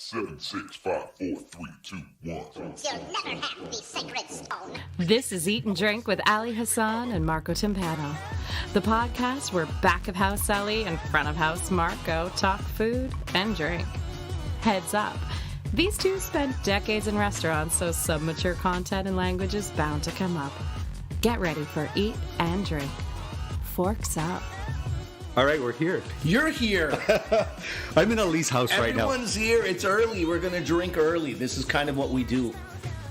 Seven, 6, 5, 4, 3, 2, 1. You'll never have the sacred stone. This is Eat and Drink with Ali Hassan and Marco Timpano, the podcast where back of house Ali and front of house Marco talk food and drink. Heads up, these two spent decades in restaurants, so some mature content and language is bound to come up. Get ready for Eat and Drink. Forks up. All right, we're here. You're here. I'm in Ali's house right now. Everyone's here. It's early. We're going to drink early. This is kind of what we do.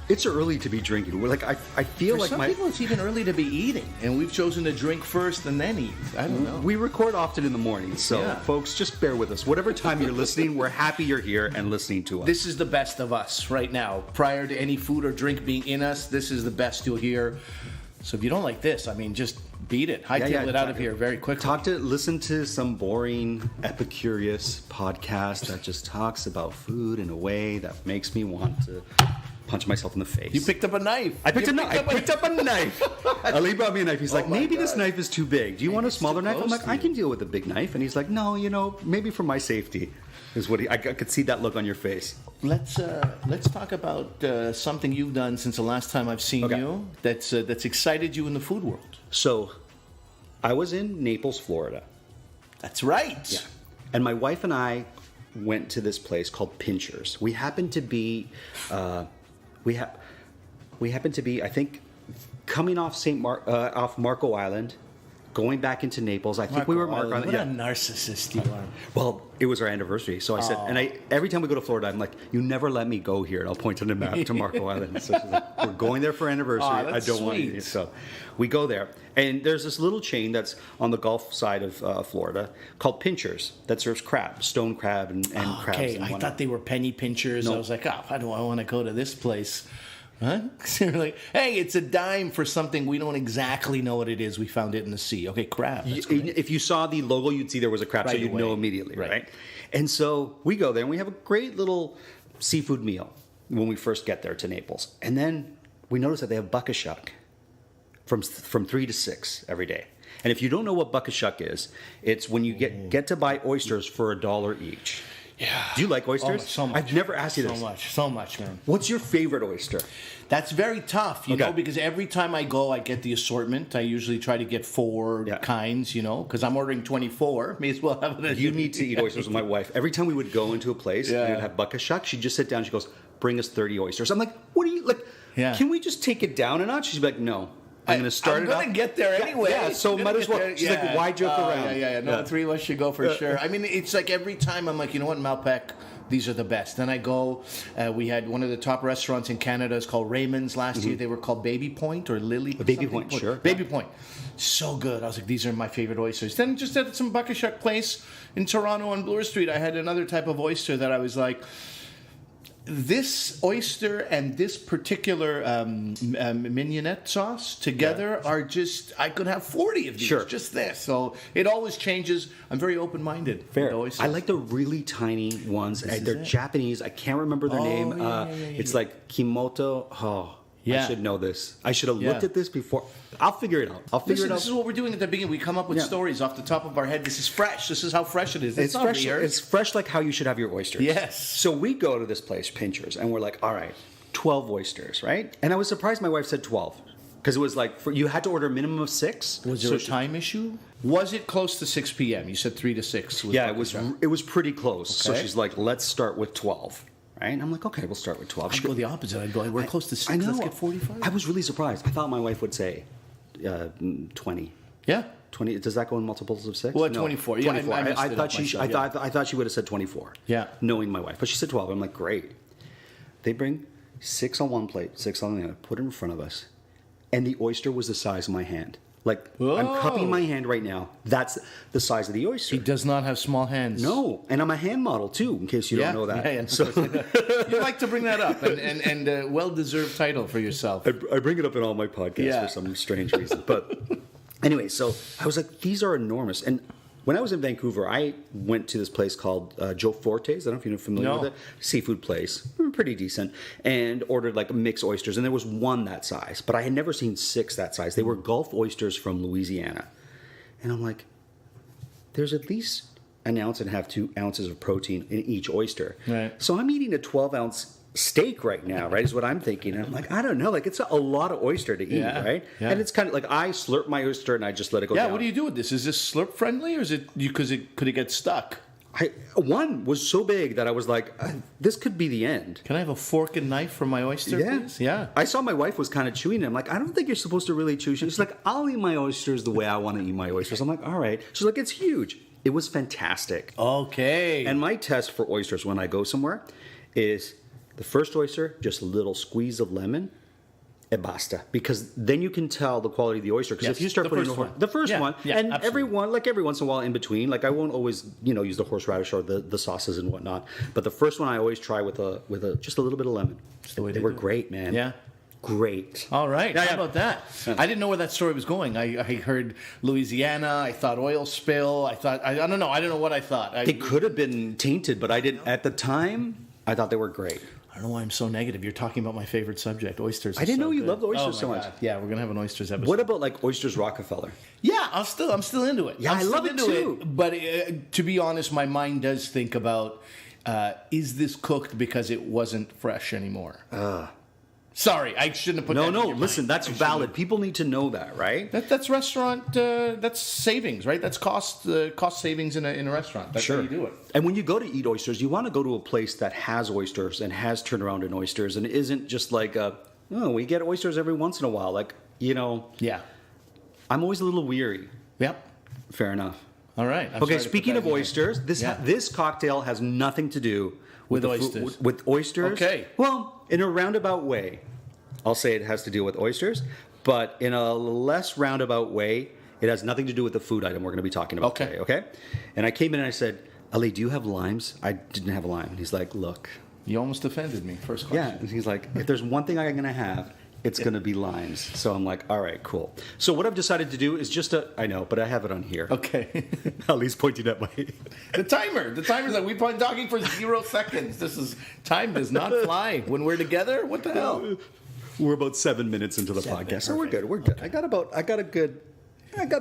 It's early to be drinking. We're like, I feel For like some people, it's even early to be eating. And we've chosen to drink first and then eat. I don't know. We record often in the morning, so Yeah. folks, just bear with us. Whatever time you're listening, we're happy you're here and listening to us. This is the best of us right now. Prior to any food or drink being in us, this is the best you'll hear. So if you don't like this, I mean, just beat it. Hightail it out of here very quickly. Listen to some boring, epicurious podcast that just talks about food in a way that makes me want to punch myself in the face. You picked up a knife. I picked up a knife. Ali brought me a knife. He's like, maybe this knife is too big. Do you want a smaller knife? I'm like, I can deal with a big knife. And he's like, no, maybe for my safety. Is what I could see that look on your face. Let's talk about something you've done since the last time I've seen you that's excited you in the food world. So, I was in Naples, Florida. That's right. Yeah. And my wife and I went to this place called Pinchers. We happened to be, I think, coming off off Marco Island, going back into Naples. I think we were Marco Island. What a narcissist you are. Well, it was our anniversary, so I said, and every time we go to Florida, I'm like, you never let me go here, and I'll point on the map to Marco Island. So she's like, we're going there for anniversary. I don't want you. So we go there, and there's this little chain that's on the Gulf side of Florida called Pinchers that serves crab, stone crab, and crabs. Okay, and I thought they were penny pinchers. No. I was like, why do I want to go to this place? Huh? They're like, hey, it's a dime for something we don't exactly know what it is. We found it in the sea. Okay, crab. If you saw the logo, you'd see there was a crab, so Right you'd away. know immediately, Right. right? And so we go there, and we have a great little seafood meal when we first get there to Naples. And then we notice that they have buckashuck from 3 to 6 every day. And if you don't know what buckashuck is, it's when you get to buy oysters for $1 each. Yeah. Do you like oysters? So much. I've never asked you this. So much, man. What's your favorite oyster? That's very tough, you Okay. know, because every time I go, I get the assortment. I usually try to get 4 kinds, because I'm ordering 24. May as well have it. You need to eat oysters with my wife. Every time we would go into a place and we'd have buckashuck, she'd just sit down. She goes, "Bring us 30 oysters." I'm like, "What are you like? Yeah. Can we just take it down a notch?" She's like, "No, I'm going to start it I'm up." going to get there anyway. Yeah, so I'm might gonna as get well. there. She's like, "Why joke around?" No, 3 of us should go for sure. I mean, it's like every time I'm like, you know what, Malpec, these are the best. Then I go, we had one of the top restaurants in Canada is called Raymond's last year. They were called Baby Point or Lily. Baby Point, sure. Baby Point. So good. I was like, these are my favorite oysters. Then just at some buckashuck place in Toronto on Bloor Street, I had another type of oyster that I was like, this oyster and this particular mignonette sauce together are just, I could have 40 of these, just this. So it always changes. I'm very open-minded. Fair. with oysters. I like the really tiny ones. They're Japanese. I can't remember their name. It's like Kimoto. Oh, I should know this. I should have looked at this before. I'll figure it out. This is what we're doing at the beginning. We come up with stories off the top of our head. This is fresh. This is how fresh it is. It's fresh. It's fresh like how you should have your oysters. Yes. So we go to this place, Pinchers, and we're like, all right, 12 oysters, right? And I was surprised my wife said 12. Because it was like, you had to order a minimum of 6. Was there a time issue? Was it close to 6 p.m.? You said 3 to 6. Yeah, it was pretty close. Okay. So she's like, let's start with 12. Right? And I'm like, okay, we'll start with 12. I'd go the opposite. I'd go, we're close to 6. I know. Let's get 45. I was really surprised. I thought my wife would say 20. Yeah. 20. Does that go in multiples of 6? Well, No. 24. Yeah, 24. I thought she would have said 24. Yeah. Knowing my wife. But she said 12. I'm like, great. They bring 6 on one plate, 6 on the other, put it in front of us. And the oyster was the size of my hand. Like, I'm cupping my hand right now. That's the size of the oyster. He does not have small hands. No, and I'm a hand model too, in case you don't know that. Yeah. So you like to bring that up, and a well-deserved title for yourself. I bring it up in all my podcasts for some strange reason. But anyway, so I was like, these are enormous. And when I was in Vancouver, I went to this place called Joe Forte's. I don't know if you're familiar with it. Seafood place. Pretty decent. And ordered like mixed oysters. And there was one that size. But I had never seen 6 that size. They were Gulf oysters from Louisiana. And I'm like, there's at least an ounce and a half, 2 ounces of protein in each oyster. Right. So I'm eating a 12-ounce steak right now, right, is what I'm thinking. And I'm like, I don't know, like it's a lot of oyster to eat, right? Yeah. And it's kind of like I slurp my oyster and I just let it go down. Yeah, what do you do with this? Is this slurp friendly, or is it because could it get stuck? One was so big that I was like, this could be the end. Can I have a fork and knife for my oyster, please? Yeah. I saw my wife was kind of chewing it. I'm like, I don't think you're supposed to really chew. She's like, I'll eat my oysters the way I want to eat my oysters. I'm like, all right. She's like, it's huge. It was fantastic. Okay. And my test for oysters when I go somewhere is the first oyster, just a little squeeze of lemon, e basta. Because then you can tell the quality of the oyster. Because if you start putting the first one, and every once in a while in between, like I won't always, use the horseradish or the sauces and whatnot. But the first one I always try with just a little bit of lemon. They were great, man. Yeah. Great. All right. How about that? I didn't know where that story was going. I heard Louisiana. I thought oil spill. I thought, I don't know. I don't know what I thought. It could have been tainted, but I didn't. At the time, I thought they were great. I don't know why I'm so negative. You're talking about my favorite subject, oysters. I didn't know you good. loved oysters so much. God. Yeah, we're gonna have an oysters episode. What about like oysters Rockefeller? Yeah, I'm still into it. Yeah, I love it too. But to be honest, my mind does think about: is this cooked because it wasn't fresh anymore? Sorry, I shouldn't have put that in your listen, mind. that's valid. People need to know that, right? That's restaurant, that's savings, right? That's cost savings in a restaurant. That's how you do it. And when you go to eat oysters, you want to go to a place that has oysters and has turnaround in oysters and isn't just like, we get oysters every once in a while. Like, Yeah. I'm always a little weary. Yep. Fair enough. All right. Okay, speaking of oysters, this cocktail has nothing to do with oysters. With oysters. Okay. Well, in a roundabout way, I'll say it has to do with oysters, but in a less roundabout way, it has nothing to do with the food item we're going to be talking about today, okay? And I came in and I said, Ali, do you have limes? I didn't have a lime. And he's like, look. You almost offended me, first question. Yeah, and he's like, if there's one thing I'm going to have, it's going to be limes. So I'm like, all right, cool. So what I've decided to do is I know, but I have it on here. Okay. Ali's pointing at my... The timer's like, we've been talking for 0 seconds. Time does not fly when we're together. What the hell? We're about 7 minutes into the podcast, so we're good. We're good. I got a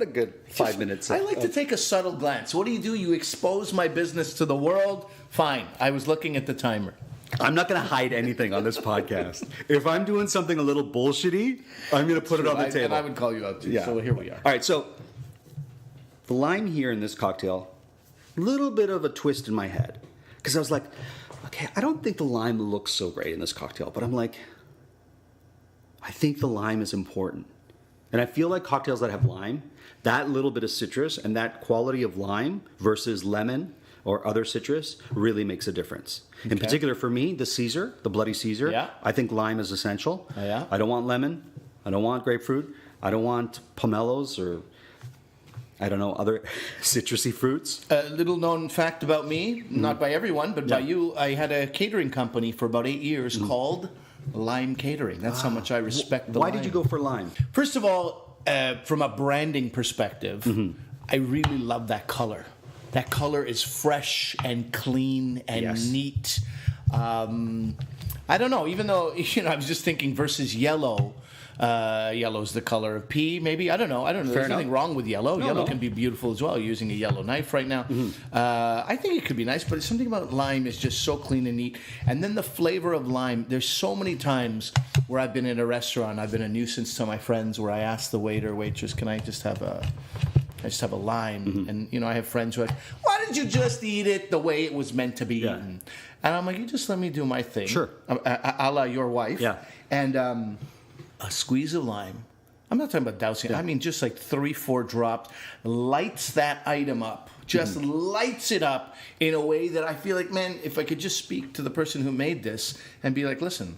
good 5 minutes. I like to take a subtle glance. What do? You expose my business to the world? Fine. I was looking at the timer. I'm not going to hide anything on this podcast. If I'm doing something a little bullshitty, I'm going to put it on the table. And I would call you out too. Yeah. So here we are. All right. So the lime here in this cocktail, a little bit of a twist in my head, because I was like, okay, I don't think the lime looks so great in this cocktail, but I'm like, I think the lime is important. And I feel like cocktails that have lime, that little bit of citrus and that quality of lime versus lemon or other citrus really makes a difference. Okay. In particular for me, the Bloody Caesar, I think lime is essential. Oh, yeah? I don't want lemon. I don't want grapefruit. I don't want pomelos or, I don't know, other citrusy fruits. A little known fact about me, not by everyone, but by you, I had a catering company for about 8 years called Lime Catering. That's how much I respect the Why lime. did you go for lime? First of all, from a branding perspective, I really love that color. That color is fresh and clean and neat. I don't know, even though, I was just thinking versus yellow. Yellow's the color of pea, maybe. I don't know. There's nothing wrong with yellow. Yellow can be beautiful as well. You're using a yellow knife right now. I think it could be nice, but something about lime is just so clean and neat. And then the flavor of lime. There's so many times where I've been in a restaurant, I've been a nuisance to my friends, where I ask the waiter, waitress, can I just have a lime? And, I have friends who are like, why didn't you just eat it the way it was meant to be eaten? And I'm like, you just let me do my thing. Sure. A la your wife. Yeah. And a squeeze of lime. I'm not talking about dousing. I mean, just like 3-4 drops. Lights that item up. Just lights it up in a way that I feel like, man, if I could just speak to the person who made this and be like, listen,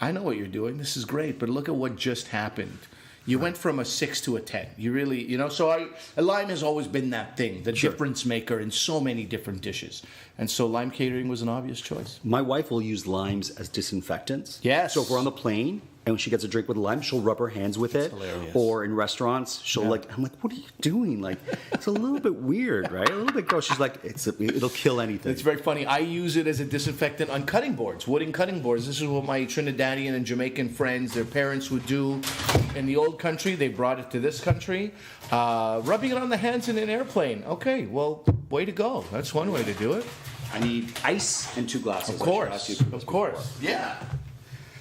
I know what you're doing. This is great, but look at what just happened. You went from a 6 to a 10. You really, so a lime has always been that thing, the difference maker in so many different dishes. And so lime catering was an obvious choice. My wife will use limes as disinfectants. Yes. So if we're on the plane and when she gets a drink with lime, she'll rub her hands with it. Hilarious. Or in restaurants, I'm like, what are you doing? Like, it's a little bit weird, right? A little bit gross. She's like, it'll kill anything. It's very funny. I use it as a disinfectant on cutting boards, wooden cutting boards. This is what my Trinidadian and Jamaican friends, their parents would do in the old country. They brought it to this country. Rubbing it on the hands in an airplane. Okay, well, way to go. That's one way to do it. I need ice and 2 glasses. Of course. Yeah.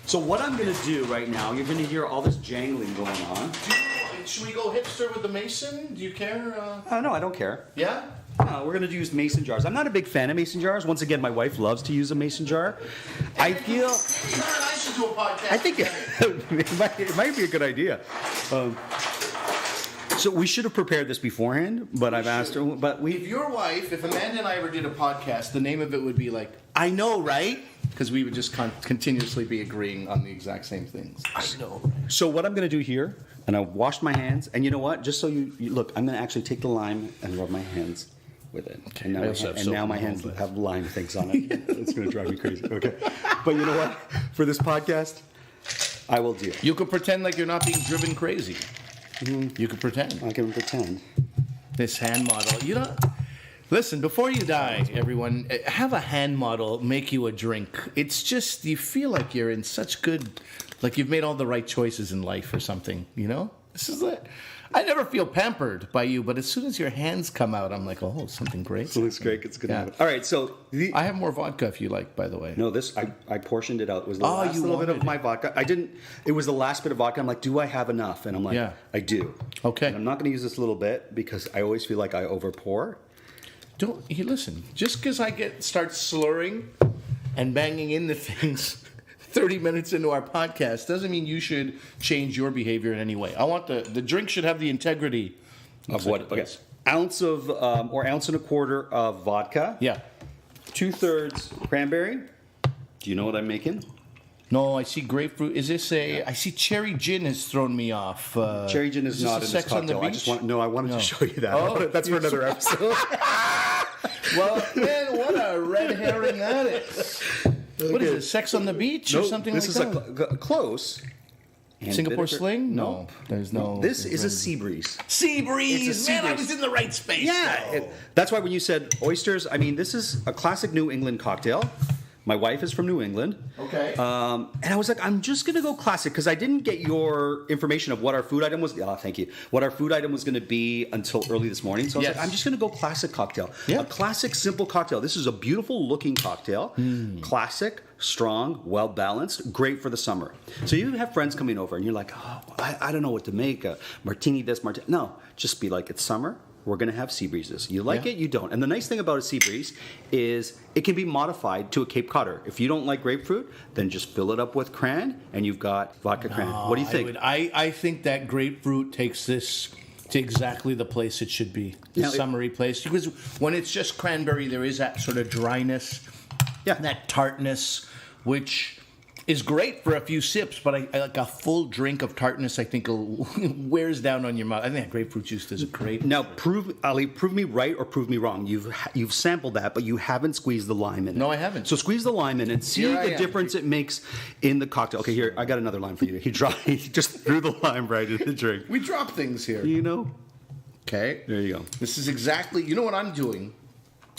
So what I'm going to do right now, you're going to hear all this jangling going on. Should we go hipster with the mason? Do you care? No, I don't care. Yeah? No, we're going to use mason jars. I'm not a big fan of mason jars. Once again, my wife loves to use a mason jar. I feel... I should do a podcast. I think it might be a good idea. So we should have prepared this beforehand, but I've asked her. But If Amanda and I ever did a podcast, the name of it would be like, I know, right? Because we would just continuously be agreeing on the exact same things. I know, right? So what I'm going to do here, and I've washed my hands, and you know what? Just so you look, I'm going to actually take the lime and rub my hands with it. Okay. And now my hands have lime things on it. It's going to drive me crazy. Okay. But you know what? For this podcast, I will deal. You could pretend like you're not being driven crazy. You could pretend. I can pretend. This hand model. Listen, before you die, everyone, have a hand model make you a drink. It's just, you feel like you're in such good, like you've made all the right choices in life or something, This is it. I never feel pampered by you, but as soon as your hands come out, I'm like, oh, something great. Something's great. It's going to happen. All right, so... I have more vodka if you like, by the way. No, this, I portioned it out. It was the last little bit of my vodka. It was the last bit of vodka. I'm like, do I have enough? And I'm like, I do. Okay. And I'm not going to use this little bit because I always feel like I overpour. Listen, just because I start slurring and banging into things 30 minutes into our podcast doesn't mean you should change your behavior in any way. I want the drink should have the integrity of what? Okay. Ounce of or ounce and a quarter of vodka. Yeah. 2/3 cranberry. Do you know what I'm making? No, I see grapefruit. Is this I see cherry gin has thrown me off. Cherry gin is not in this cocktail. I wanted to show you that. That's for another episode. Well, man, what a red herring that is. Okay. What is it, Sex on the Beach or something like that? This is close. Singapore Sling? No. There's no... This is a Sea Breeze. Sea Breeze! Man, I was in the right space. Yeah. That's why when you said oysters, this is a classic New England cocktail. My wife is from New England. Okay. And I was like, I'm just going to go classic because I didn't get your information of what our food item was. Oh, thank you. What our food item was going to be until early this morning. So I was like, I'm just going to go classic cocktail. Yeah. A classic, simple cocktail. This is a beautiful looking cocktail. Classic, strong, well balanced, great for the summer. So you have friends coming over and you're like, oh, I don't know what to make. A martini this, martini. No, just be like, it's summer. We're going to have sea breezes. You like it, you don't. And the nice thing about a sea breeze is it can be modified to a Cape Codder. If you don't like grapefruit, then just fill it up with cran, and you've got vodka cran. What do you think? I think that grapefruit takes this to exactly the place it should be, the summery place. Because when it's just cranberry, there is that sort of dryness, that tartness, which is great for a few sips, but I like a full drink of tartness, I think, wears down on your mouth. I think that grapefruit juice does a great. Now, prove me right or prove me wrong. You've sampled that, but you haven't squeezed the lime in it. No, I haven't. So squeeze the lime in and see the difference it makes in the cocktail. Okay, here, I got another lime for you. He just threw the lime right in the drink. We drop things here. Okay. There you go. This is exactly, you know what I'm doing?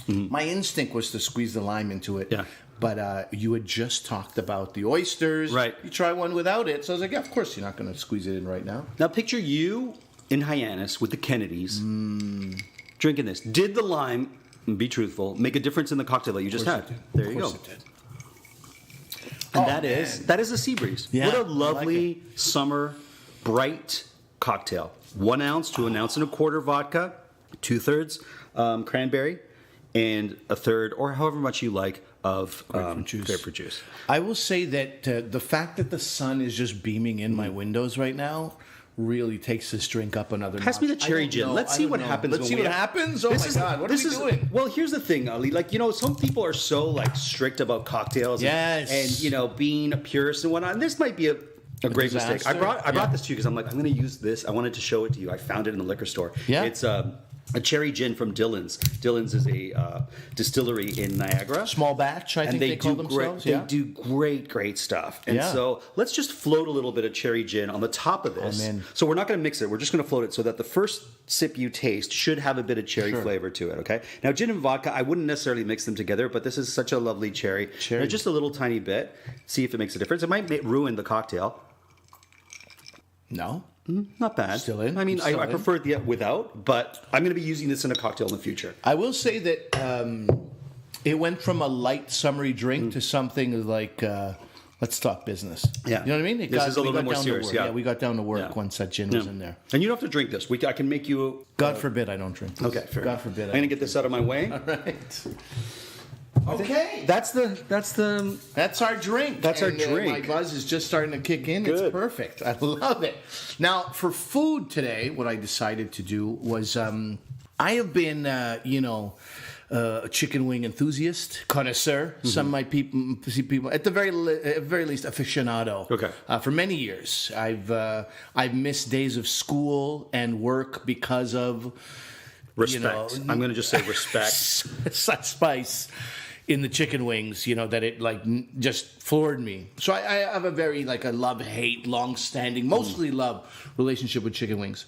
Mm-hmm. My instinct was to squeeze the lime into it. Yeah. But you had just talked about the oysters. Right. You try one without it. So I was like, of course you're not going to squeeze it in right now. Now picture you in Hyannis with the Kennedys drinking this. Did the lime, be truthful, make a difference in the cocktail that you just had? There you go. Of course it did. And that is a Sea Breeze. Yeah, what a lovely summer, bright cocktail. 1 ounce to 1 ounce and a quarter vodka, 2/3 cranberry, and 1/3, or however much you like, of grapefruit juice. I will say that the fact that the sun is just beaming in my windows right now really takes this drink up another notch. Pass me the cherry gin. Let's see what happens. Let's see what happens. Oh my God, what are we doing? Well, here's the thing, Ali. Some people are so strict about cocktails. And being a purist and whatnot. And this might be a great mistake. I brought this to you because I'm like, I'm going to use this. I wanted to show it to you. I found it in the liquor store. Yeah. It's a cherry gin from Dillon's. Dillon's is a distillery in Niagara. Small batch, I think they call themselves. They do great stuff. And so let's just float a little bit of cherry gin on the top of this. So we're not going to mix it. We're just going to float it so that the first sip you taste should have a bit of cherry flavor to it, okay? Now, gin and vodka, I wouldn't necessarily mix them together, but this is such a lovely cherry. Just a little tiny bit. See if it makes a difference. It might ruin the cocktail. No. Not bad. Still in. I mean, Still I in. prefer the without, but I'm going to be using this in a cocktail in the future. I will say that it went from a light, summery drink to something like, let's talk business. Yeah. You know what I mean? This is a little bit more down to serious, work. yeah. We got down to work Yeah. once that gin was in there. And you don't have to drink this. I can make you... God forbid I don't drink this. Okay, fair God enough. forbid. I'm going to get this out of my way. All right. Okay. That's our drink. That's our And, drink. My buzz is just starting to kick in. Good. It's perfect. I love it. Now, for food today, what I decided to do was I have been, a chicken wing enthusiast, connoisseur. Some might see people at the very least aficionado. Okay. For many years, I've missed days of school and work because of respect. I'm going to just say respect. such spice in the chicken wings, that it just floored me. So I have a very a love-hate, long-standing, mostly love relationship with chicken wings.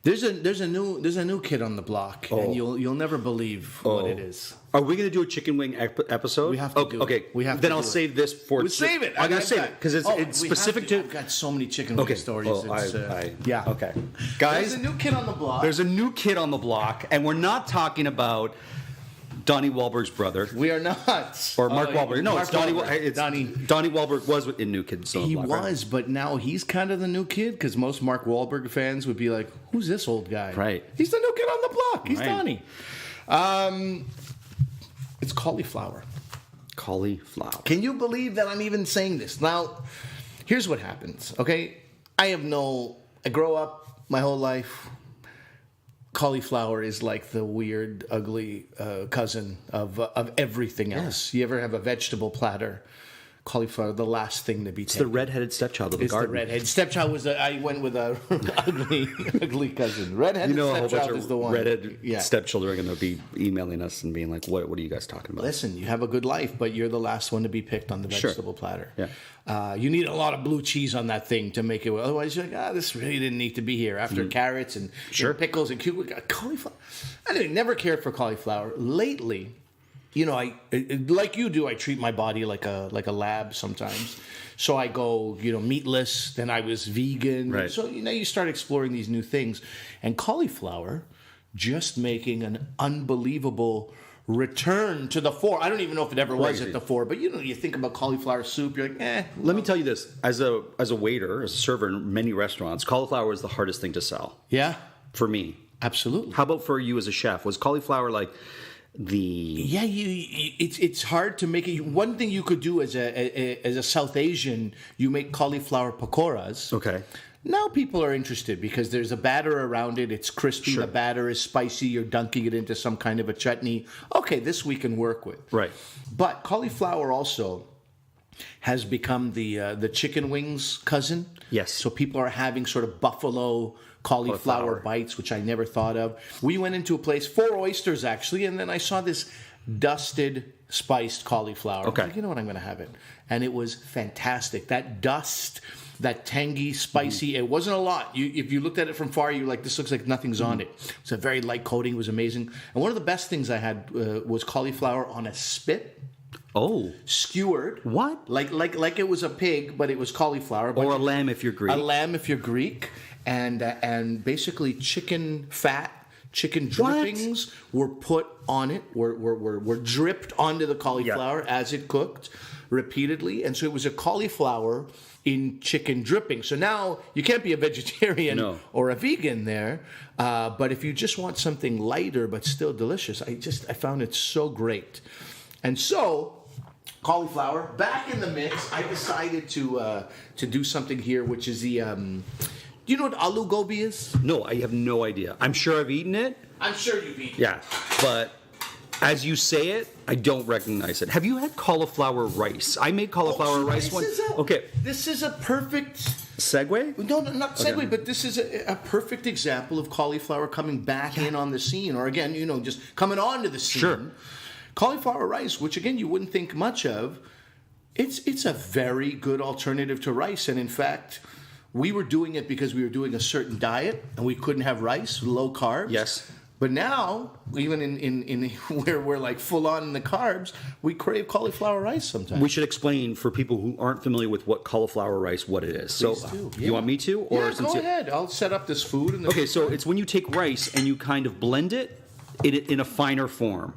There's a new kid on the block, and you'll never believe what it is. Are we going to do a chicken wing episode? We have to do it. Okay, We have then to I'll do it. save this for... We'll save it. I'm going to save it because it's specific to... I've got so many chicken wing stories. Yeah. Okay. Guys, There's a new kid on the block. there's a new kid on the block, and we're not talking about Donnie Wahlberg's brother. We are not. Or Mark Wahlberg. No, Mark it's Donnie. Wahlberg. It's Donnie. Donnie Wahlberg was in New Kids on the He Block. Right? was, but now he's kind of the new kid because most Mark Wahlberg fans would be like, "Who's this old guy?" Right. He's the new kid on the block. He's Right. Donnie. It's cauliflower. Cauliflower. Can you believe that I'm even saying this? Now, here's what happens. Okay, I grow up my whole life. Cauliflower is like the weird, ugly cousin of everything else. You ever have a vegetable platter? Cauliflower, the last thing to be It's taken. the redheaded stepchild of the It's the garden. redhead. Stepchild was I went with a ugly cousin. Redheaded You know, a whole bunch stepchild is the of one. redheaded Yeah. stepchildren are going to be emailing us and being like, "What are you guys talking about?" Listen, you have a good life, but you're the last one to be picked on the Sure. vegetable platter. Yeah. You need a lot of blue cheese on that thing to make it. Otherwise, you're like, this really didn't need to be here. After carrots and Sure. pickles and cucumber, cauliflower. I never cared for cauliflower. Lately, I like you do. I treat my body like a lab sometimes. So I go, meatless. Then I was vegan. Right. So you start exploring these new things, and cauliflower just making an unbelievable return to the fore. I don't even know if it ever was Crazy. at the fore, but you think about cauliflower soup, you're like, Let me tell you this: as a waiter, as a server in many restaurants, cauliflower is the hardest thing to sell yeah, for me. absolutely. How about for you as a chef? Was cauliflower like the... Yeah, it's hard to make it. One thing you could do as a South Asian, you make cauliflower pakoras. Okay. Now people are interested because there's a batter around it. It's crispy. Sure. The batter is spicy. You're dunking it into some kind of a chutney. Okay, this we can work with. Right. But cauliflower also has become the chicken wings cousin. Yes. So people are having sort of buffalo cauliflower bites, which I never thought of. We went into a place, 4 oysters actually, and then I saw this dusted, spiced cauliflower. Okay. I was like, you know what, I'm going to have it. And it was fantastic. That dust, that tangy, spicy, it wasn't a lot. If you looked at it from far, you're like, this looks like nothing's on it. It's a very light coating. It was amazing. And one of the best things I had was cauliflower on a spit. Oh. Skewered. What? Like it was a pig, but it was cauliflower. Or a lamb if you're Greek. A lamb if you're Greek. And basically chicken fat, chicken drippings were put on it, were dripped onto the cauliflower as it cooked repeatedly. And so it was a cauliflower in chicken dripping. So now you can't be a vegetarian or a vegan there. But if you just want something lighter but still delicious, I found it so great. And so cauliflower back in the mix. I decided to do something here, which is the. Do you know what aloo gobi is? No, I have no idea. I'm sure I've eaten it. I'm sure you've eaten it. Yeah, but as you say it, I don't recognize it. Have you had cauliflower rice? I made cauliflower rice once. This is a perfect segue. No, not segue, Okay. but this is a perfect example of cauliflower coming back in on the scene, or again, just coming onto the scene. Sure. Cauliflower rice, which again you wouldn't think much of, it's a very good alternative to rice, and in fact, we were doing it because we were doing a certain diet and we couldn't have rice, low carb. Yes. But now, even in where we're like full on in the carbs, we crave cauliflower rice sometimes. We should explain for people who aren't familiar with what cauliflower rice, what it is. Please So, do, you want me to? Or Go ahead. I'll set up this food. Okay, so it's when you take rice and you kind of blend it in a finer form.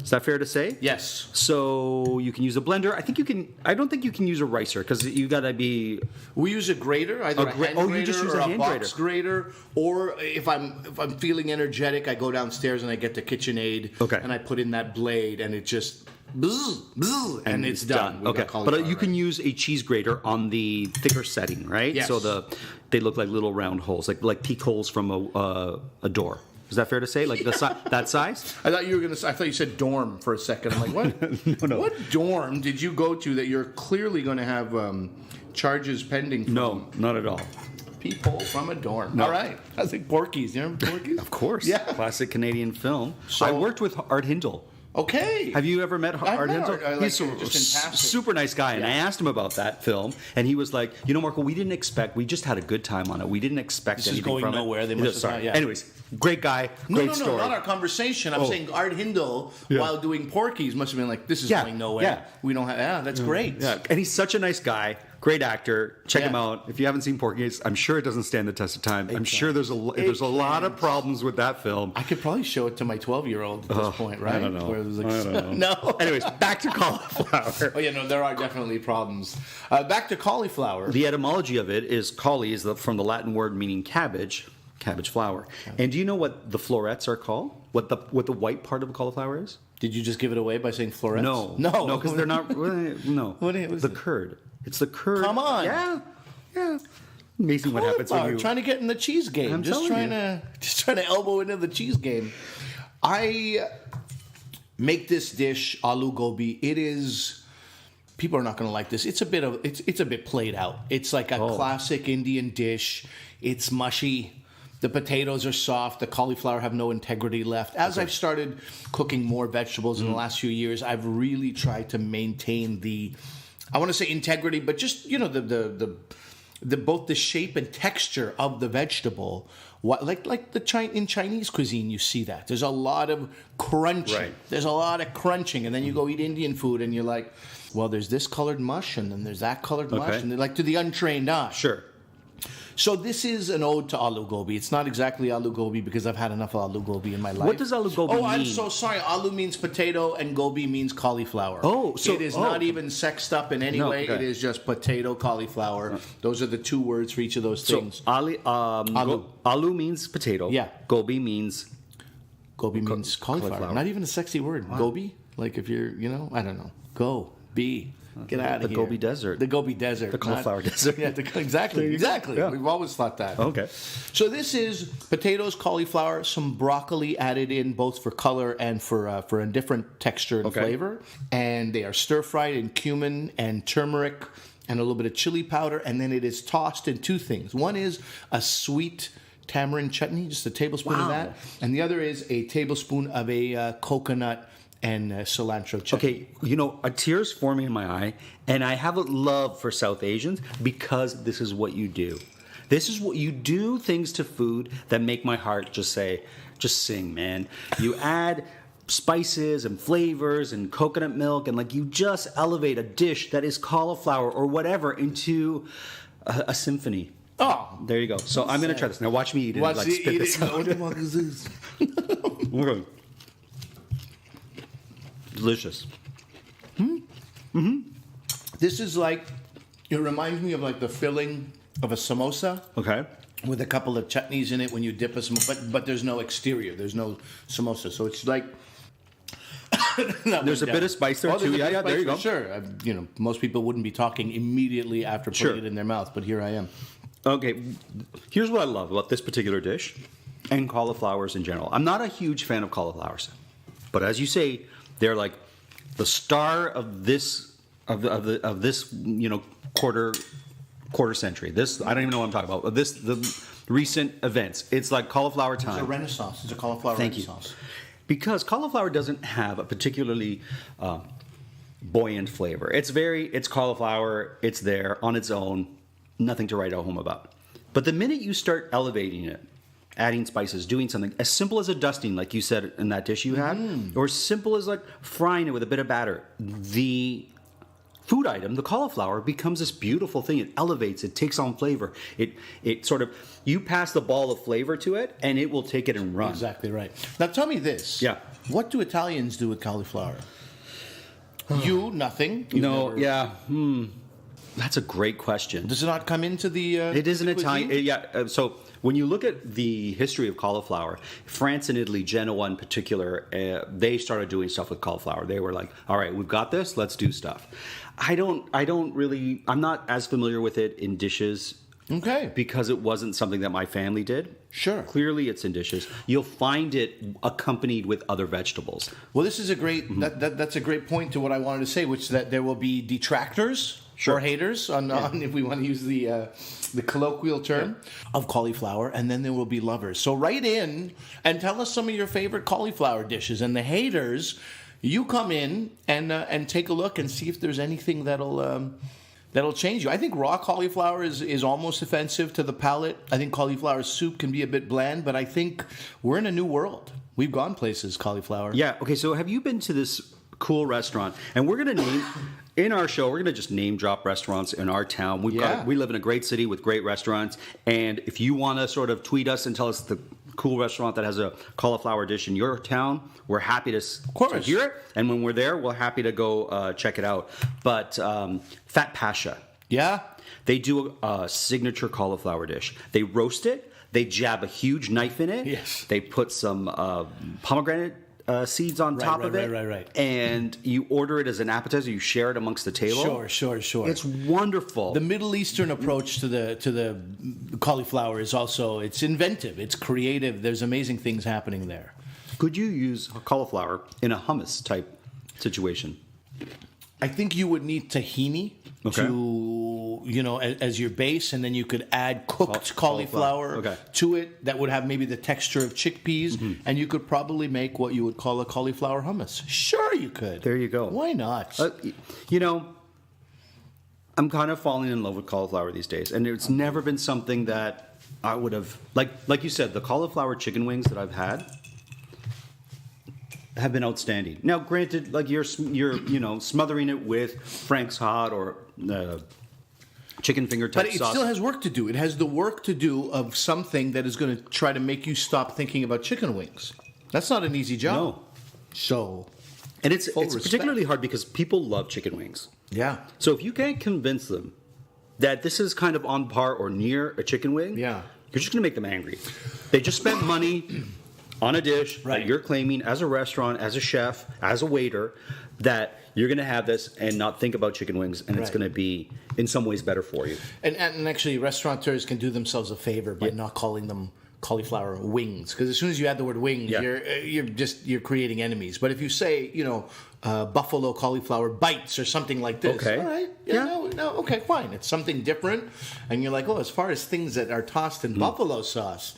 Is that fair to say? Yes. So you can use a blender. I think you can. I don't think you can use a ricer because you gotta be. We use a grater, either a hand you grater just use or a a hand box grater. Or if I'm feeling energetic, I go downstairs and I get the KitchenAid. Okay. And I put in that blade, and it just bzz, bzz, and it's done. We've Okay, got cauliflower but you can rice. use a cheese grater on the thicker setting, right? Yes. So they look like little round holes, like peek holes from a door. Is that fair to say? Like that size? I thought you were gonna. I thought you said dorm for a second. I'm like, what? No. What dorm did you go to that you're clearly going to have charges pending? From? No, not at all. People from a dorm. No. All right. I think Porky's. You remember Porky's? Of course. Yeah. Classic Canadian film. So- I worked with Art Hindle. Okay. Have you ever met Art met Hindle? Art. I like He's a him just in passing. super nice guy, and I asked him about that film, and he was like, Marco, we just had a good time on it. We didn't expect This is anything going from nowhere. it. They must have Sorry. thought, yeah. Anyways, great guy, great No, story. not our conversation. I'm saying Art Hindle, Yeah. while doing Porky's, must have been like, this is Yeah, going nowhere. yeah. We don't have, that's great. Yeah, and he's such a nice guy, great actor. Check Yeah. him out. If you haven't seen Porky's, I'm sure it doesn't stand the test of time. I'm sure there's a lot of problems with that film. I could probably show it to my 12-year-old at this point, right? I don't know. Where it was like, I don't know. No. Anyways, back to cauliflower. Oh, yeah, no, there are definitely problems. Back to cauliflower. The etymology of it is cauli is from the Latin word meaning cabbage flower. And do you know what the florets are called? What the white part of a cauliflower is? Did you just give it away by saying florets? No, No. because they're not. No, What is the it? curd. It's the curd. Come on. Yeah. Amazing what happens when you. Trying to get in the cheese game. I'm just telling trying to elbow into the cheese game. I make this dish aloo gobi. It is. People are not going to like this. It's a bit played out. It's like a classic Indian dish. It's mushy. The potatoes are soft. The cauliflower have no integrity left. As I've started cooking more vegetables in the last few years, I've really tried to maintain I want to say integrity, but just the both the shape and texture of the vegetable. In Chinese cuisine, you see that there's a lot of crunching. Right. There's a lot of crunching, and then you go eat Indian food, and you're like, well, there's this colored mush, and then there's that colored mush, and they're like to the untrained eye. Sure. So this is an ode to aloo gobi. It's not exactly aloo gobi because I've had enough of aloo gobi in my life. What does aloo gobi mean? Oh, I'm so sorry. Aloo means potato and gobi means cauliflower. Oh, so- it is not even sexed up in any No, way. okay. It is just potato, cauliflower. Those are the two words for each of those things. So aloo means potato. Yeah. Gobi means Gobi means cauliflower. Not even a sexy word. Gobi? Like if you're, I don't know. Go. Be. Get out of the here. Gobi Desert. The Gobi Desert. The cauliflower desert. Yeah, exactly. Yeah. We've always thought that. Okay. So this is potatoes, cauliflower, some broccoli added in both for color and for a different texture and flavor. And they are stir-fried in cumin and turmeric and a little bit of chili powder. And then it is tossed in two things. One is a sweet tamarind chutney, just a tablespoon of that. And the other is a tablespoon of a coconut and cilantro chutney. Okay, a tear's forming in my eye, and I have a love for South Asians because this is what you do. This is what you do, things to food that make my heart just sing, man. You add spices and flavors and coconut milk, and you just elevate a dish that is cauliflower or whatever into a symphony. Oh, There you go. So I'm going to try this. Now watch me eat it. watch Spit eat this it. out. What the fuck is this? Okay. Delicious. This is it reminds me of the filling of a samosa. Okay. With a couple of chutneys in it when you dip a samosa, but there's no exterior. There's no samosa. So it's like... There's a bit of spice there, too. There's a bit Yeah, of there you spice go. for Sure. Most people wouldn't be talking immediately after putting it in their mouth, but here I am. Okay, here's what I love about this particular dish and cauliflowers in general. I'm not a huge fan of cauliflowers, but as you say, they're like the star of this quarter century. This I don't even know what I'm talking about. The recent events. It's like cauliflower time. It's a renaissance. It's a cauliflower renaissance. You. Because cauliflower doesn't have a particularly buoyant flavor. It's cauliflower. It's there on its own. Nothing to write home about. But the minute you start elevating it adding spices, doing something as simple as a dusting, like you said in that dish you had, or as simple as like frying it with a bit of batter. The food item, the cauliflower, becomes this beautiful thing. It elevates, it takes on flavor. It sort of, you pass the ball of flavor to it, and it will take it and run. Exactly right. Now tell me this. Yeah. What do Italians do with cauliflower? You, nothing. You've No, never- yeah. That's a great question. Does it not come into the It is an the cuisine? Italian. So when you look at the history of cauliflower, France and Italy, Genoa in particular, they started doing stuff with cauliflower. They were like, "All right, we've got this. Let's do stuff." I'm not as familiar with it in dishes. Okay. Because it wasn't something that my family did. Sure. Clearly, it's in dishes. You'll find it accompanied with other vegetables. Well, this is a great that's a great point to what I wanted to say, which is that there will be detractors Sure. or haters on if we want to use the colloquial term of cauliflower, and then there will be lovers. So write in and tell us some of your favorite cauliflower dishes, and the haters, you come in and take a look and see if there's anything that'll change you. I think raw cauliflower is almost offensive to the palate. I think cauliflower soup can be a bit bland, but I think we're in a new world. We've gone places, cauliflower. Yeah. Okay. So have you been to this cool restaurant? And we're going to name, in our show, we're going to just name drop restaurants in our town. We live in a great city with great restaurants. And if you want to sort of tweet us and tell us the cool restaurant that has a cauliflower dish in your town, we're happy to hear it. And when we're there, we're happy to go check it out. But Fat Pasha. Yeah? They do a signature cauliflower dish. They roast it. They jab a huge knife in it. Yes. They put some pomegranate seeds on top of it. Right. And you order it as an appetizer. You share it amongst the table. Sure. It's wonderful. The Middle Eastern approach to the cauliflower is also, it's inventive, it's creative. There's amazing things happening there. Could you use cauliflower in a hummus type situation? I think you would need tahini Okay. to, as your base, and then you could add cooked cauliflower Okay. to it that would have maybe the texture of chickpeas, and you could probably make what you would call a cauliflower hummus. Sure, you could. There you go. Why not? I'm kind of falling in love with cauliflower these days, and it's never been something that I would have like you said. The cauliflower chicken wings that I've had have been outstanding. Now, granted, like you're smothering it with Frank's Hot or chicken finger type But it sauce. still has work to do. It has the work to do of something that is going to try to make you stop thinking about chicken wings. That's not an easy job. No. So, And it's respect. particularly hard because people love chicken wings. yeah. So if you can't convince them that this is kind of on par or near a chicken wing, Yeah. you're just going to make them angry. They just spent money on a dish Right. that you're claiming as a restaurant, as a chef, as a waiter, that you're going to have this and not think about chicken wings, and it's Right. going to be in some ways better for you. And actually, restaurateurs can do themselves a favor by not calling them cauliflower wings, because as soon as you add the word wings, Yeah. you're creating enemies. But if you say buffalo cauliflower bites or something like this, Okay. all right, okay, fine, it's something different, and you're like, oh, as far as things that are tossed in buffalo sauce,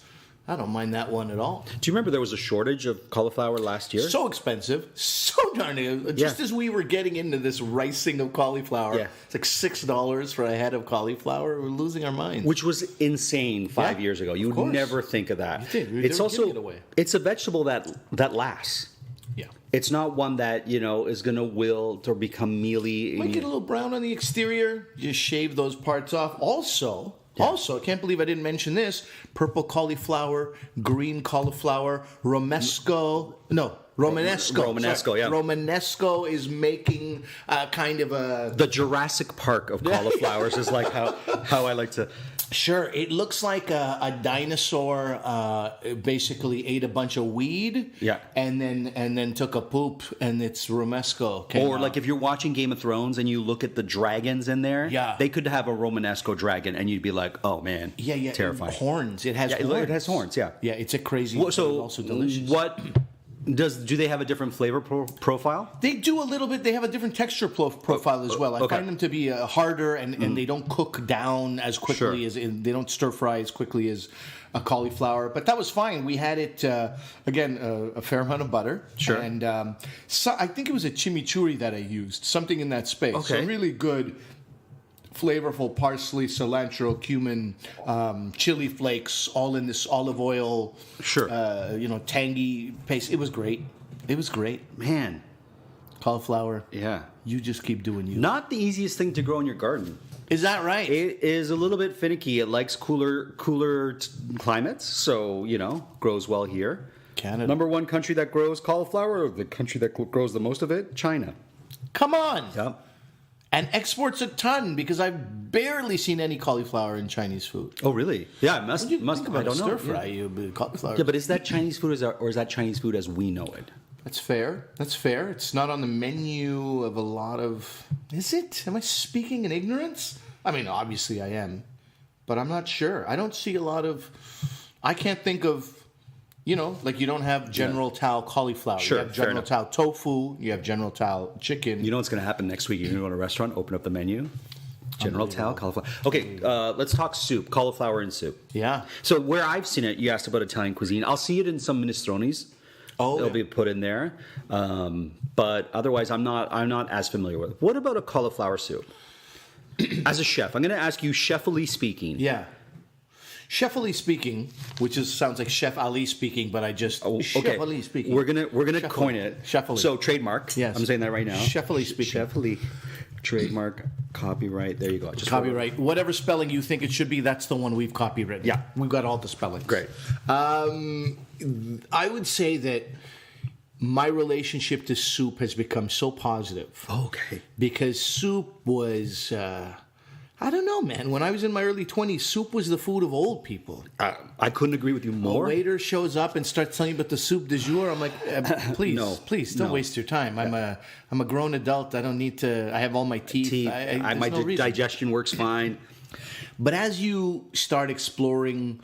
I don't mind that one at all. Do you remember there was a shortage of cauliflower last year? So expensive, so darn just as we were getting into this ricing of cauliflower, Yeah. it's like $6 for a head of cauliflower. We're losing our minds. Which was insane 5 Yeah, years ago. You of would course. never think of that. You did. It's They were also giving it away. it's a vegetable that lasts. Yeah. It's not one that is going to wilt or become mealy. Might get a little brown on the exterior. Just shave those parts off. Also, I can't believe I didn't mention this: purple cauliflower, green cauliflower, Romanesco. Romanesco, yeah. Romanesco is making kind of a. The Jurassic Park of cauliflowers is like how I like to. Sure, it looks like a dinosaur basically ate a bunch of weed, Yeah. and then took a poop, and it's Romesco. Or like if you're watching Game of Thrones and you look at the dragons in there, Yeah. they could have a Romanesco dragon, and you'd be like, oh man, yeah, terrifying. horns. It has Yeah, horns. it has horns, yeah. Yeah, it's a crazy. Well, but so also delicious. what do they have a different flavor profile? They do a little bit. They have a different texture profile as well. I okay. find them to be harder, and they don't cook down as quickly Sure. as they don't stir fry as quickly as a cauliflower. But that was fine. We had it again a fair amount of butter. Sure. And so I think it was a chimichurri that I used, something in that space. Okay. So really good flavorful parsley, cilantro, cumin, chili flakes, all in this olive oil, Sure. Tangy paste. It was great. It was great. Man, Cauliflower. yeah. You just keep doing you. Not the easiest thing to grow in your garden. Is that right? It is a little bit finicky. It likes cooler climates, so, grows well here. Canada. Number one country that grows cauliflower, or the country that grows the most of it? China. Come on. Yep. And exports a ton because I've barely seen any cauliflower in Chinese food. Oh, really? Yeah, it must. Think I don't know. stir fry, you cauliflower. Yeah, but is that Chinese food or is that Chinese food as we know it? That's fair. That's fair. It's not on the menu of a lot of... Is it? Am I speaking in ignorance? I mean, obviously I am. But I'm not sure. I don't see a lot of... I can't think of... you don't have General Tao cauliflower. Sure, You have General Tao tofu. You have General Tao chicken. You know what's going to happen next week? You're going to go to a restaurant, open up the menu. General Tao cauliflower. Okay, let's talk soup. Cauliflower in soup. Yeah. So where I've seen it, you asked about Italian cuisine. I'll see it in some minestrones. Oh, They'll be put in there, but otherwise, I'm not as familiar with it. What about a cauliflower soup? As a chef, I'm going to ask you, chefily speaking. Yeah. Chefily speaking, which sounds like Chef Ali speaking, but I just chefily speaking. We're gonna coin it. Chefily. So trademark. Yes. I'm saying that right now. Chefily speaking. Chefily. Trademark. Copyright. There you go. Just Copyright. Whatever spelling you think it should be, that's the one we've copywritten. Yeah. We've got all the spellings. Great. I would say that my relationship to soup has become so positive. Okay. Because soup was, I don't know, man. When I was in my early 20s, soup was the food of old people. I couldn't agree with you more. A waiter shows up and starts telling you about the soup du jour. I'm like, please, No. please, don't No. waste your time. I'm a grown adult. I don't need to. I have all my teeth. My no reason. digestion works fine. But as you start exploring,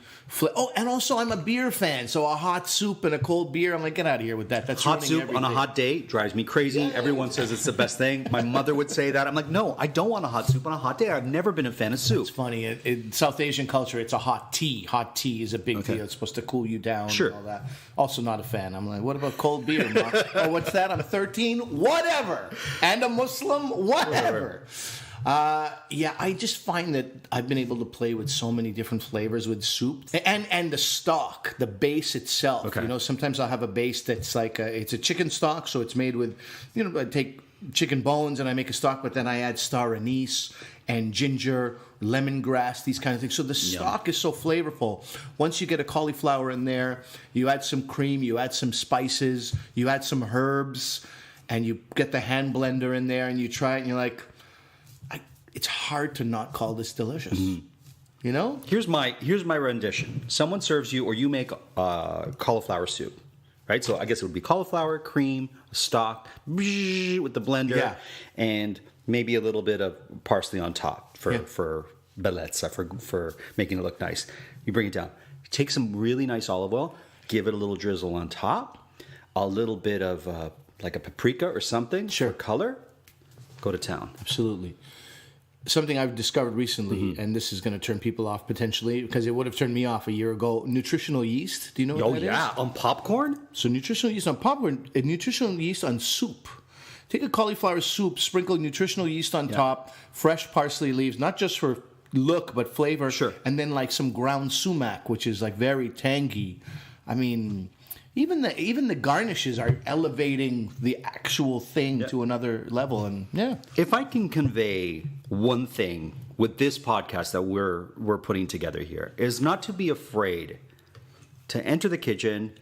and also I'm a beer fan, so a hot soup and a cold beer, I'm like, get out of here with that. That's Hot ruining soup everything. on a hot day drives me crazy. Everyone says it's the best thing. My mother would say that. I'm like, no, I don't want a hot soup on a hot day. I've never been a fan of soup. It's funny. In South Asian culture, it's a hot tea. Hot tea is a big deal. It's supposed to cool you down Sure. and all that. Also not a fan. I'm like, what about cold beer, Mom? Oh, what's that? I'm 13? Whatever. And a Muslim? Whatever. I just find that I've been able to play with so many different flavors with soup and the stock, the base itself. Okay. Sometimes I'll have a base that's like it's a chicken stock, so it's made with, I take chicken bones and I make a stock, but then I add star anise and ginger, lemongrass, these kind of things. So the stock is so flavorful. Once you get a cauliflower in there, you add some cream, you add some spices, you add some herbs, and you get the hand blender in there and you try it and you're like, it's hard to not call this delicious. Mm-hmm. Here's my rendition. Someone serves you, or you make cauliflower soup, right? So I guess it would be cauliflower, cream, stock, with the blender, and maybe a little bit of parsley on top for bellezza, for making it look nice. You bring it down. Take some really nice olive oil, give it a little drizzle on top, a little bit of like a paprika or something for color. Go to town. Absolutely. Something I've discovered recently, and this is going to turn people off potentially, because it would have turned me off a year ago, nutritional yeast. Do you know what that is? On popcorn? So nutritional yeast on popcorn, and nutritional yeast on soup. Take a cauliflower soup, sprinkle nutritional yeast on top, fresh parsley leaves, not just for look, but flavor. Sure. And then like some ground sumac, which is like very tangy. I mean... Even the garnishes are elevating the actual thing to another level, and If I can convey one thing with this podcast that we're putting together here, is not to be afraid to enter the kitchen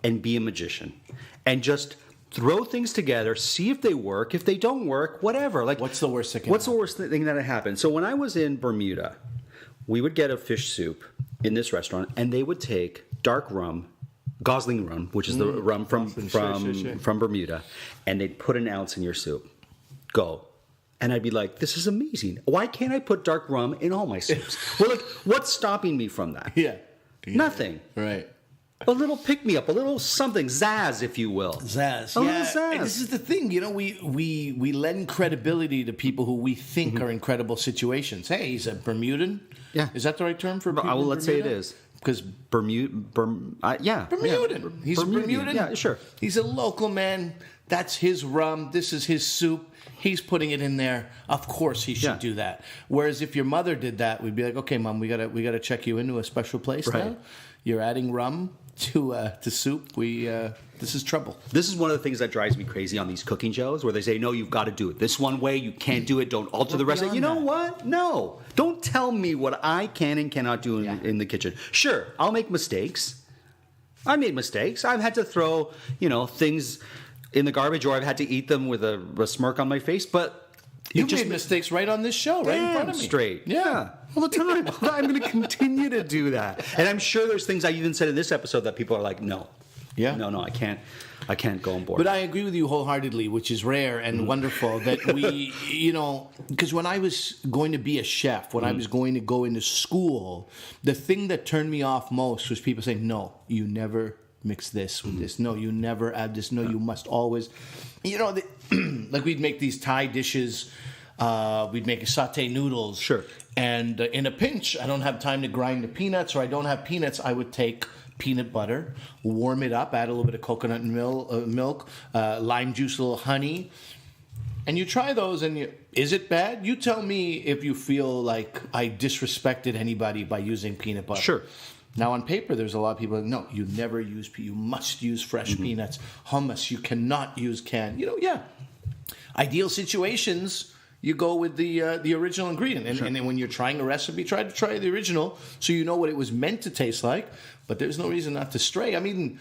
and be a magician and just throw things together, see if they work. If they don't work, whatever. Like, what's the worst thing? What's the worst thing that happened? So when I was in Bermuda, we would get a fish soup in this restaurant, and they would take dark rum. Gosling rum, which is the rum from Bermuda, and they'd put an ounce in your soup. Go. And I'd be like, this is amazing. Why can't I put dark rum in all my soups? Well, like, what's stopping me from that? Nothing. Right. A little pick-me-up, a little something, zazz, if you will. Zazz. A little zazz. And this is the thing, we lend credibility to people who we think are in credible situations. Hey, he's a Bermudan. Yeah. Is that the right term for people? Let's say it is. because Bermudan. Bermudan. He's a Bermudan. Yeah, sure. He's a local man. That's his rum. This is his soup. He's putting it in there. Of course, he should do that. Whereas if your mother did that, we'd be like, okay, Mom, we gotta check you into a special place now. You're adding rum to soup. This is trouble. This is one of the things that drives me crazy on these cooking shows, where they say, no, you've got to do it this one way. You can't do it. Don't alter the recipe. You know what? No. Don't tell me what I can and cannot do in the kitchen. Sure, I'll make mistakes. I made mistakes. I've had to throw, things in the garbage, or I've had to eat them with a smirk on my face, but you made mistakes right on this show, right in front of me. Straight. Yeah. All the time. I'm going to continue to do that. And I'm sure there's things I even said in this episode that people are like, no. Yeah. No, I can't go on board. But I agree with you wholeheartedly, which is rare and wonderful that we, because when I was going to be a chef, when I was going to go into school, the thing that turned me off most was people saying, no, you never mix this with this. No, you never add this. No, you must always. Like we'd make these Thai dishes. We'd make sauté noodles. Sure. And in a pinch, I don't have time to grind the peanuts, or I don't have peanuts, I would take peanut butter, warm it up, add a little bit of coconut milk, lime juice, a little honey. And you try those, and is it bad? You tell me if you feel like I disrespected anybody by using peanut butter. Sure. Now, on paper, there's a lot of people like, no, you never use, you must use fresh peanuts. Hummus, you cannot use canned. Ideal situations, you go with the original ingredient. And then when you're trying a recipe, try the original so you know what it was meant to taste like. But there's no reason not to stray. I mean,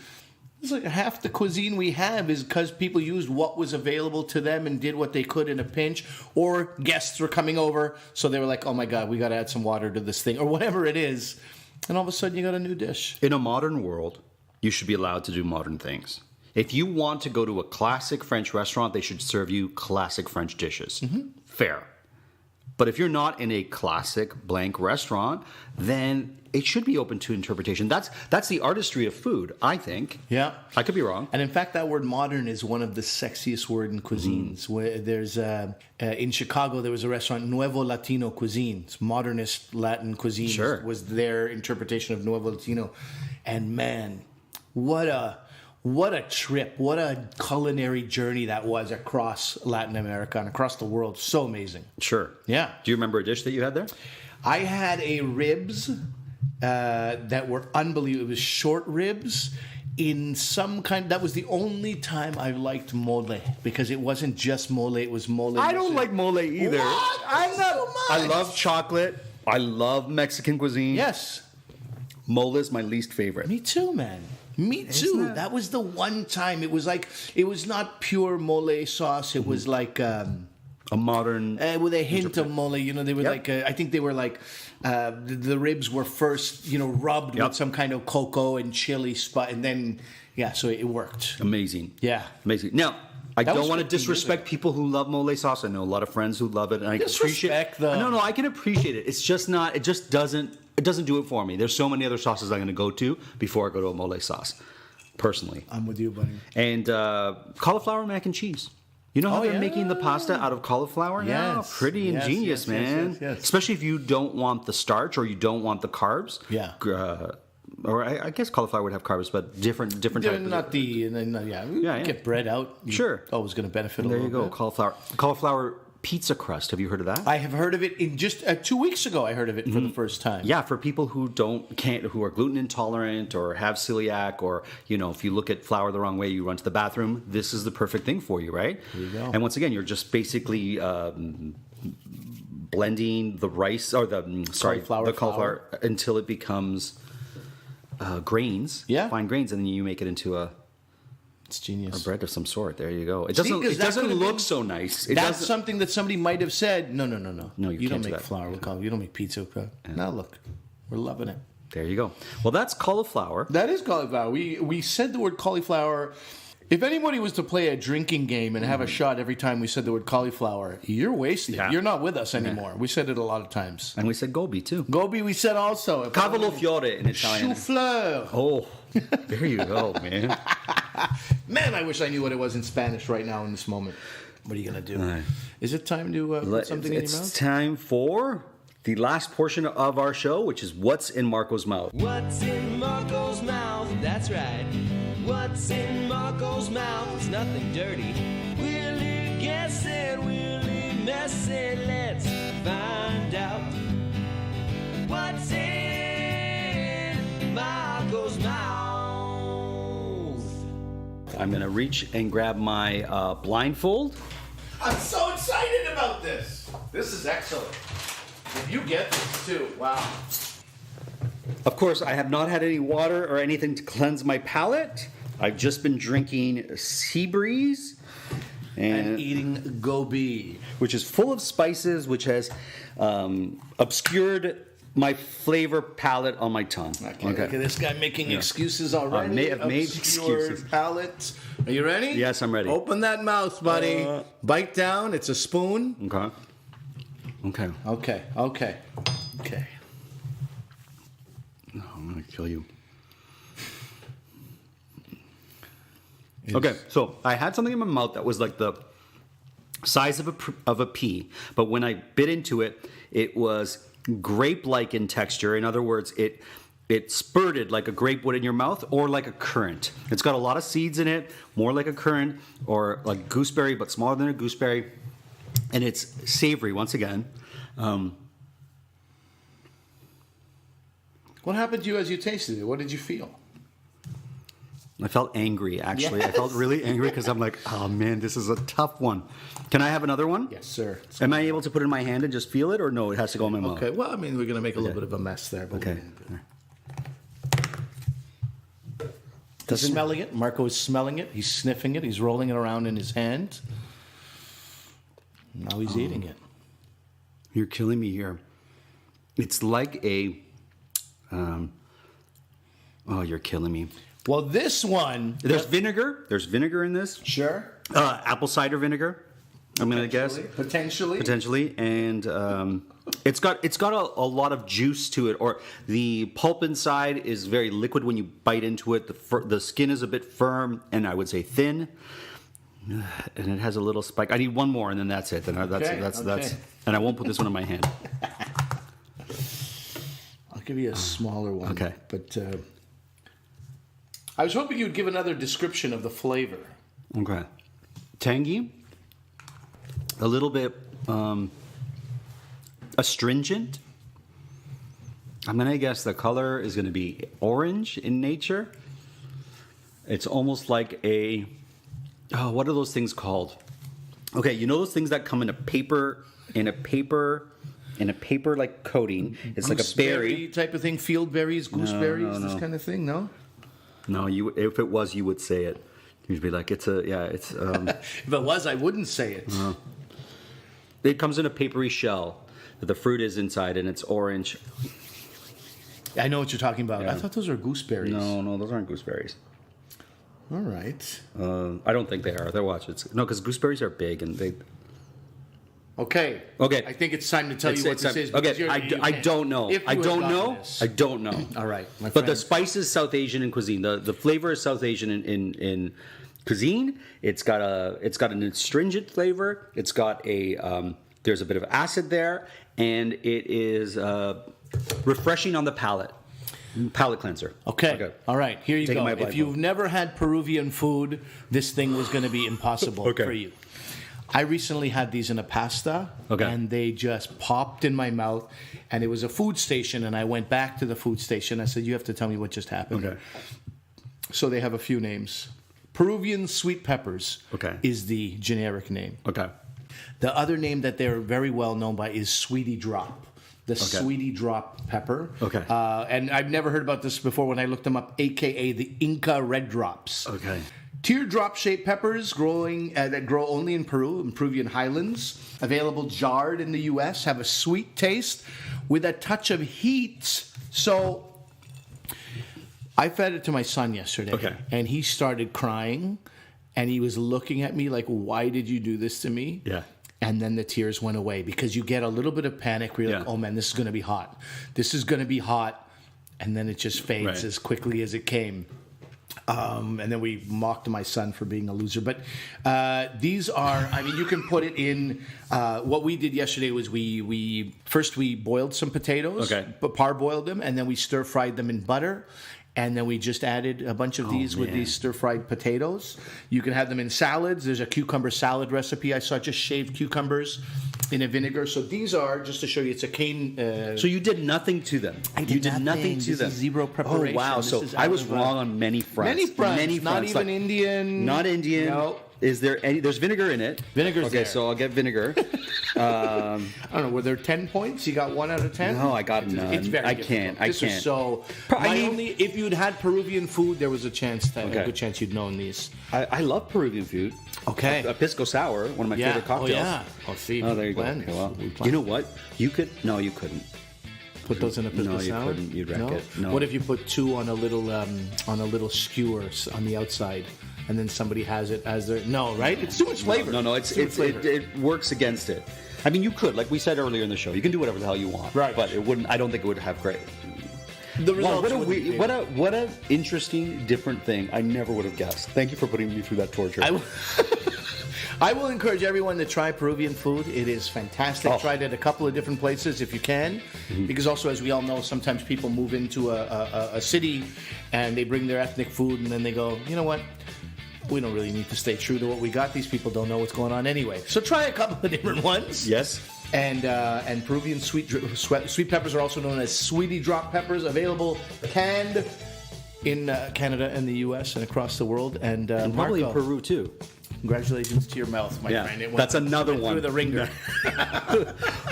it's like half the cuisine we have is because people used what was available to them and did what they could in a pinch, or guests were coming over, so they were like, oh my God, we got to add some water to this thing, or whatever it is. And all of a sudden, you got a new dish. In a modern world, you should be allowed to do modern things. If you want to go to a classic French restaurant, they should serve you classic French dishes. Fair. But if you're not in a classic blank restaurant, then it should be open to interpretation. That's the artistry of food, I think. Yeah. I could be wrong. And in fact, that word modern is one of the sexiest words in cuisines. Where there's in Chicago, there was a restaurant, Nuevo Latino Cuisine. It's modernist Latin cuisine was their interpretation of Nuevo Latino. And man, what a trip, what a culinary journey that was across Latin America and across the world. So amazing. Sure. Yeah. Do you remember a dish that you had there? I had a ribs that were unbelievable. It was short ribs in some kind. That was the only time I liked mole, because it wasn't just mole. It was mole. I don't like mole either. What? I'm not. So much. I love chocolate. I love Mexican cuisine. Yes. Mole is my least favorite. Me too, man. Me too. That was the one time. It was not pure mole sauce. It was like a modern with a hint of mole. They were like I think they were like the ribs were first rubbed with some kind of cocoa and chili spot, and then so it worked. Amazing. Yeah, amazing. Now, I don't want to disrespect people who love mole sauce. I know a lot of friends who love it, and I can appreciate. No, I can appreciate it. It's just not. It just doesn't. It doesn't do it for me. There's so many other sauces I'm going to go to before I go to a mole sauce. Personally, I'm with you, buddy. And cauliflower mac and cheese. You know how they're making the pasta out of cauliflower now? Pretty ingenious, man. Yes. Especially if you don't want the starch or you don't want the carbs. Yeah. Or I guess cauliflower would have carbs, but different types. Get bread out. Sure. Always going to benefit a little bit. There you go, cauliflower pizza crust. Have you heard of that? I have heard of it. In just 2 weeks ago, I heard of it for the first time. Yeah, for people who who are gluten intolerant or have celiac, or if you look at flour the wrong way, you run to the bathroom. This is the perfect thing for you, right? There you go. And once again, you're just basically blending the rice or the cauliflower until it becomes grains, fine grains, and then you make it into it's genius. A bread of some sort. There you go. It doesn't look so nice. That's something that somebody might have said. No. No, you don't make flour. You don't make pizza. Now look, we're loving it. There you go. Well, that's cauliflower. That is cauliflower. We said the word cauliflower. If anybody was to play a drinking game and have a shot every time we said the word cauliflower, you're wasted. Yeah. You're not with us anymore. Yeah. We said it a lot of times. And we said Gobi, too. Gobi we said also. Cauliflower in Italian. Chou-fleur. Oh, there you go, man. Man, I wish I knew what it was in Spanish right now in this moment. What are you going to do? Is it time to put something in your mouth? It's time for the last portion of our show, which is What's in Marco's Mouth. What's in Marco's mouth? That's right. What's in Marco's mouth? It's nothing dirty. Will he guess it? Will he mess it? Let's find out. What's in Marco's mouth? I'm going to reach and grab my blindfold. I'm so excited about this. This is excellent. If you get this too, wow. Of course, I have not had any water or anything to cleanse my palate. I've just been drinking Sea Breeze And eating Gobi, which is full of spices, which has obscured my flavor palate on my tongue. Okay. Look at this guy making excuses already. I've made Obscured excuses. Palate. Are you ready? Yes, I'm ready. Open that mouth, buddy. Bite down. It's a spoon. Okay. Okay. Okay. Okay. Okay. No, I'm gonna kill you. Okay, so I had something in my mouth that was like the size of a pea, but when I bit into it, it was grape-like in texture. In other words, it spurted like a grape would in your mouth, or like a currant. It's got a lot of seeds in it, more like a currant, or like gooseberry, but smaller than a gooseberry, and it's savory once again. What happened to you as you tasted it? What did you feel? I felt angry, actually. Yes. I felt really angry because I'm like, oh man, this is a tough one. Can I have another one? Yes, sir. Am I able to put it in my hand and just feel it, or no, it has to go in my mouth? Okay, well, I mean, we're going to make a little bit of a mess there. But Okay. He's smelling it. Marco is smelling it. He's sniffing it. He's rolling it around in his hand. Now he's eating it. You're killing me here. It's like a... oh, you're killing me. Well, this one... There's vinegar. There's vinegar in this. Sure. Apple cider vinegar, I'm going to guess. Potentially. And it's got a lot of juice to it, or the pulp inside is very liquid when you bite into it. The skin is a bit firm and I would say thin, and it has a little spike. I need one more, and then that's it. Then that's and I won't put this one in my hand. I'll give you a smaller one. Okay. But I was hoping you'd give another description of the flavor. Okay. Tangy, a little bit astringent. I'm going to guess the color is going to be orange in nature. It's almost like what are those things called? Okay, you know those things that come in a paper like coating. It's like a berry type of thing, field berries, gooseberries, No. this kind of thing, no? No, if it was, you would say it. You'd be like, it's. If it was, I wouldn't say it. It comes in a papery shell that the fruit is inside, and it's orange. I know what you're talking about. Yeah. I thought those were gooseberries. No, those aren't gooseberries. All right. I don't think they are. They're because gooseberries are big and they. Okay. I think it's time to tell you what this is. Okay, I don't know. I don't know. I don't know. All right, my but the friend. spice is South Asian in cuisine. The flavor is South Asian in cuisine. It's got an astringent flavor. It's got there's a bit of acid there, and it is refreshing on the palate. Palate cleanser. Okay. All right. Here you Taking go. my If Bible. you've never had Peruvian food, this thing was going to be impossible for you. I recently had these in a pasta, and they just popped in my mouth. And it was a food station, and I went back to the food station. I said, "You have to tell me what just happened." Okay. So they have a few names. Peruvian sweet peppers is the generic name. Okay. The other name that they're very well known by is Sweetie Drop. The Sweetie Drop pepper. Okay. And I've never heard about this before when I looked them up, a.k.a. the Inca Red Drops. Okay. Teardrop-shaped peppers that grow only in Peru, in Peruvian highlands. Available jarred in the U.S. Have a sweet taste with a touch of heat. So I fed it to my son yesterday, and he started crying, and he was looking at me like, "Why did you do this to me?" Yeah. And then the tears went away because you get a little bit of panic where you're like, "Oh man, this is going to be hot. This is going to be hot," and then it just fades as quickly as it came. And then we mocked my son for being a loser. But these are, I mean, you can put it in. What we did yesterday was we first boiled some potatoes, parboiled them, and then we stir fried them in butter. And then we just added a bunch of these with these stir-fried potatoes. You can have them in salads. There's a cucumber salad recipe I saw, just shaved cucumbers in a vinegar. So these are, just to show you, it's a cane... so you did nothing to them? You did nothing to them. Zero preparation. Oh, wow. So I was wrong on many fronts. Many fronts. Not even Indian. Not Indian. No. Is there any... There's vinegar in it. Vinegar's there. Okay, so I'll get vinegar. I don't know. Were there 10 points? You got 1 out of 10? No, I got none. It's very difficult. This is so... if you'd had Peruvian food, there was a good chance you'd known these. I love Peruvian food. Okay. A pisco sour, one of my favorite cocktails. Oh, yeah. Oh, see. Oh, there you go. Okay, well, you know what? You could... No, you couldn't. Put those in a pisco sour? No, you couldn't. You'd wreck it. No. What if you put 2 on a little skewer on the outside? And then somebody has it as their... No, right? It's too much flavor. No, it works against it. I mean, you could, like we said earlier in the show, you can do whatever the hell you want. Right. But it wouldn't... I don't think it would have great... The results what a interesting, different thing. I never would have guessed. Thank you for putting me through that torture. I will encourage everyone to try Peruvian food. It is fantastic. Try it at a couple of different places if you can. Mm-hmm. Because also, as we all know, sometimes people move into a city and they bring their ethnic food and then they go, you know what? We don't really need to stay true to what we got. These people don't know what's going on anyway. So try a couple of different ones. Yes. And Peruvian sweet peppers are also known as sweetie drop peppers, available canned in Canada and the U.S. and across the world. And probably Marco, in Peru, too. Congratulations to your mouth, my friend. That's another one. Through the ringer.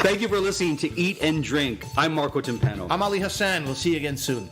Thank you for listening to Eat and Drink. I'm Marco Timpano. I'm Ali Hassan. We'll see you again soon.